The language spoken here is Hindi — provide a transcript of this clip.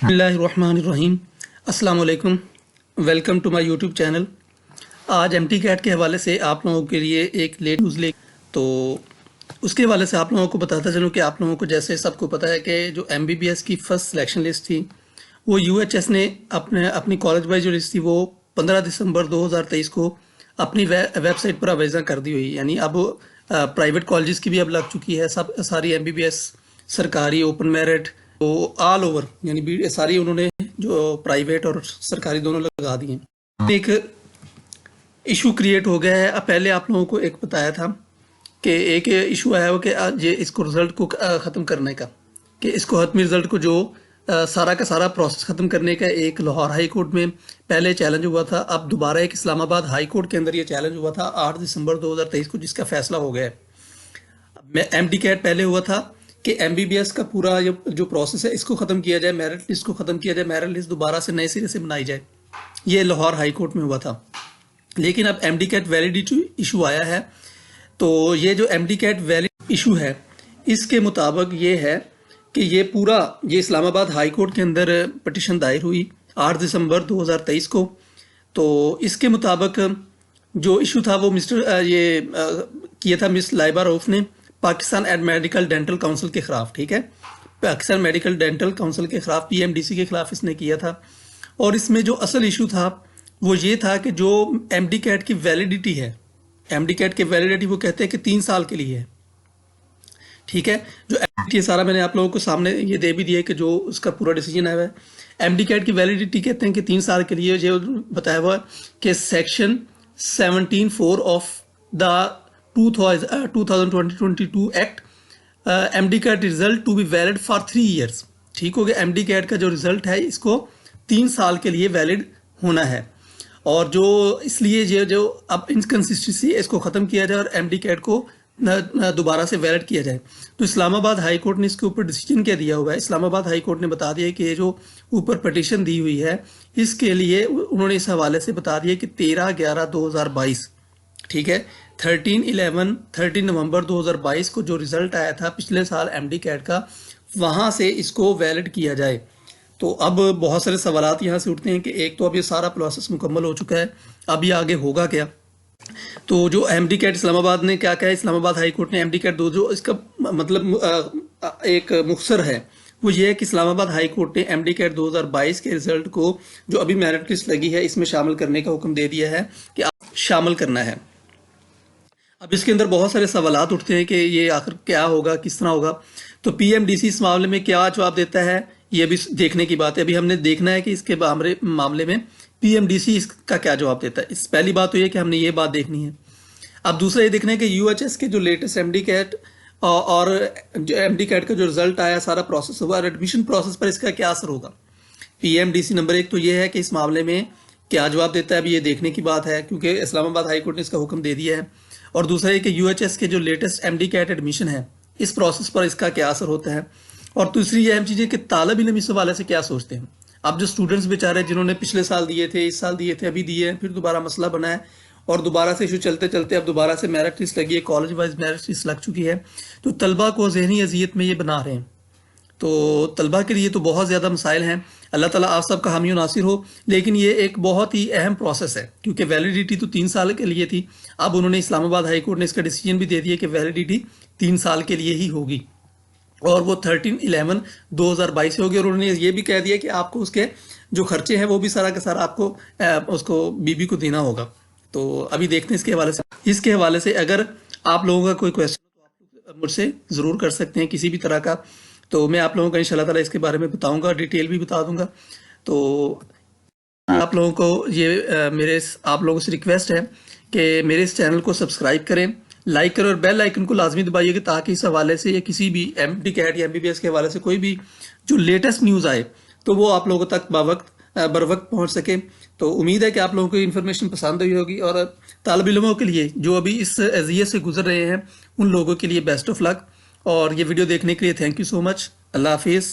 बिस्मिल्लाहिर्रहमानिर्रहीम। अस्सलाम वालेकुम। Welcome to my YouTube channel. आज एमटी कैट के हवाले से आप लोगों के लिए एक लेट न्यूज़ ले तो उसके हवाले से आप लोगों को बताता चलूँ कि आप लोगों को जैसे सबको पता है कि जो एमबीबीएस की फ़र्स्ट सिलेक्शन लिस्ट थी वो यूएचएस ने अपनी कॉलेज वाइज जो लिस्ट थी वो 15 दिसंबर 2023 को अपनी वेबसाइट पर अवेजा कर दी हुई। यानी अब प्राइवेट कॉलेजेस की भी अब लग चुकी है सब सारी एमबीबीएस सरकारी ओपन मेरिट तो ऑल ओवर यानी सारी उन्होंने जो प्राइवेट और सरकारी दोनों लगा दिए। एक इशू क्रिएट हो गया है। अब पहले आप लोगों को एक बताया था कि एक इशू आया हो कि ये इसको रिजल्ट को ख़त्म करने का कि इसको हतमी रिजल्ट को जो सारा का सारा प्रोसेस ख़त्म करने का एक लाहौर हाई कोर्ट में पहले चैलेंज हुआ था। अब दोबारा एक इस्लामाबाद हाई कोर्ट के अंदर ये चैलेंज हुआ था 8 दिसंबर 2023 को, जिसका फैसला हो गया है। एमडी कैट पहले हुआ था कि एमबीबीएस का पूरा जो प्रोसेस है इसको ख़त्म किया जाए, मेरिट लिस्ट को ख़त्म किया जाए, मेरिट लिस्ट दोबारा से नए सिरे से बनाई जाए। ये लाहौर हाई कोर्ट में हुआ था। लेकिन अब एमडी कैट वैलिडिटी इशू आया है। तो ये जो एमडी कैट वैलिड इशू है इसके मुताबिक ये है कि ये इस्लामाबाद हाई कोर्ट के अंदर पटिशन दायर हुई 8 दिसंबर 2023 को। तो इसके मुताबिक जो इशू था वो किया था मिस लाइबा रऊफ ने Pakistan and medical dental council के खिलाफ। ठीक है, पाकिस्तान मेडिकल डेंटल काउंसिल के खिलाफ पीएमडीसी के खिलाफ इसने किया था। और इसमें जो असल इशू था वो ये था कि जो एमडी कैट की वैलिडिटी है, एमडी कैट की वैलिडिटी वो कहते हैं कि 3 साल के लिए है। ठीक है, जो ये सारा मैंने आप लोगों को सामने ये दे भी दिया कि जो उसका पूरा डिसीजन आया है। एमडी कैट की वैलिडिटी कहते हैं कि 3 साल के लिए। जो बताया हुआ कि section 17(4) of the 2022 act MDCAT result to be valid for 3 years. ठीक हो गया, एमडी कैट का जो रिजल्ट है इसको 3 साल के लिए वैलिड होना है। और जो इसलिए जो अब इनकन्सिस्टेंसी इसको ख़त्म किया जाए और एमडी कैट को दोबारा से वैलिड किया जाए। तो इस्लामाबाद हाई कोर्ट ने इसके ऊपर डिसीजन क्या दिया हुआ है। इस्लामाबाद हाई कोर्ट ने बता दिया कि ये जो ऊपर पटिशन दी हुई है इसके लिए उन्होंने इस हवाले से बता दिया कि 13/11/2022, ठीक है, 13 नवंबर 2022 को जो रिजल्ट आया था पिछले साल एमडी कैट का, वहाँ से इसको वैलिड किया जाए। तो अब बहुत सारे सवालात यहाँ से उठते हैं कि एक तो अब ये सारा प्रोसेस मुकम्मल हो चुका है, अब ये आगे होगा क्या। तो जो एमडी कैट इस्लामाबाद ने क्या कहा, इस्लामाबाद हाई कोर्ट ने एमडी कैट जो इसका मतलब एक मुख्तसर है वो ये है कि इस्लामाबाद हाई कोर्ट ने एमडी कैट 2022 के रिजल्ट को जो अभी मेरिट लिस्ट लगी है इसमें शामिल करने का हुक्म दे दिया है कि आप शामिल करना है। अब इसके अंदर बहुत सारे सवालात उठते हैं कि ये आखिर क्या होगा, किस तरह होगा। तो पीएमडीसी इस मामले में क्या जवाब देता है ये भी देखने की बात है। अभी हमने देखना है कि इसके मामले में पीएमडीसी इसका क्या जवाब देता है। इस पहली बात तो ये कि हमने ये बात देखनी है। अब दूसरा ये देखना है कि यूएचएस के जो लेटेस्ट एमडी कैट और जो एमडी कैट का जो रिजल्ट आया, सारा प्रोसेस हुआ, एडमिशन प्रोसेस पर इसका क्या असर होगा। पीएमडीसी नंबर 1 तो ये है कि इस मामले में क्या जवाब देता है, अभी ये देखने की बात है क्योंकि इस्लामाबाद हाई कोर्ट ने इसका हुक्म दे दिया है। और दूसरा ये कि यूएचएस के जो लेटेस्ट एमडी कैट एडमिशन है इस प्रोसेस पर इसका क्या असर होता है। और दूसरी ये अहम चीज़ है कि तालिब इल्म इस हवाले से क्या सोचते हैं। अब जो स्टूडेंट्स बेचारे जिन्होंने पिछले साल दिए थे, इस साल दिए थे, अभी दिए हैं, फिर दोबारा मसला बना है और दोबारा से इशू चलते चलते अब दोबारा से मेरिट लिस्ट लगी है, कॉलेज वाइज मेरिट लिस्ट लग चुकी है। तो तलबा को जहनी अजियत में ये बना रहे हैं। तो तलबा के लिए तो बहुत ज़्यादा मसाइल हैं। अल्लाह ताला आप सब का हामी नासिर हो। लेकिन ये एक बहुत ही अहम प्रोसेस है क्योंकि वैलिडिटी तो 3 साल के लिए थी। अब उन्होंने इस्लामाबाद हाई कोर्ट ने इसका डिसीजन भी दे दिया कि वैलिडिटी 3 साल के लिए ही होगी और वो 13/11/2022 से होगी। और उन्होंने ये भी कह दिया कि आपको उसके जो खर्चे हैं वो भी सारा का सारा आपको उसको बीबी को देना होगा। तो अभी देखते हैं इसके हवाले से अगर आप लोगों का कोई क्वेश्चन तो आप मुझसे ज़रूर कर सकते हैं किसी भी तरह का। तो मैं आप लोगों को इंशाल्लाह ताला इसके बारे में बताऊंगा, डिटेल भी बता दूंगा। तो आप लोगों को आप लोगों से रिक्वेस्ट है कि मेरे इस चैनल को सब्सक्राइब करें, लाइक करें और बेल आइकन को लाजमी दबाइएगा ताकि इस हवाले से या किसी भी एमडी कैट या एमबीबीएस के हवाले से कोई भी जो लेटेस्ट न्यूज़ आए तो वो आप लोगों तक बर वक्त पहुँच सके। तो उम्मीद है कि आप लोगों को इन्फॉर्मेशन पसंद हुई होगी और तालिब इल्मों के लिए जो अभी इस अज़ियत से गुजर रहे हैं उन लोगों के लिए बेस्ट ऑफ लक। और ये वीडियो देखने के लिए थैंक यू सो मच। अल्लाह हाफिज़।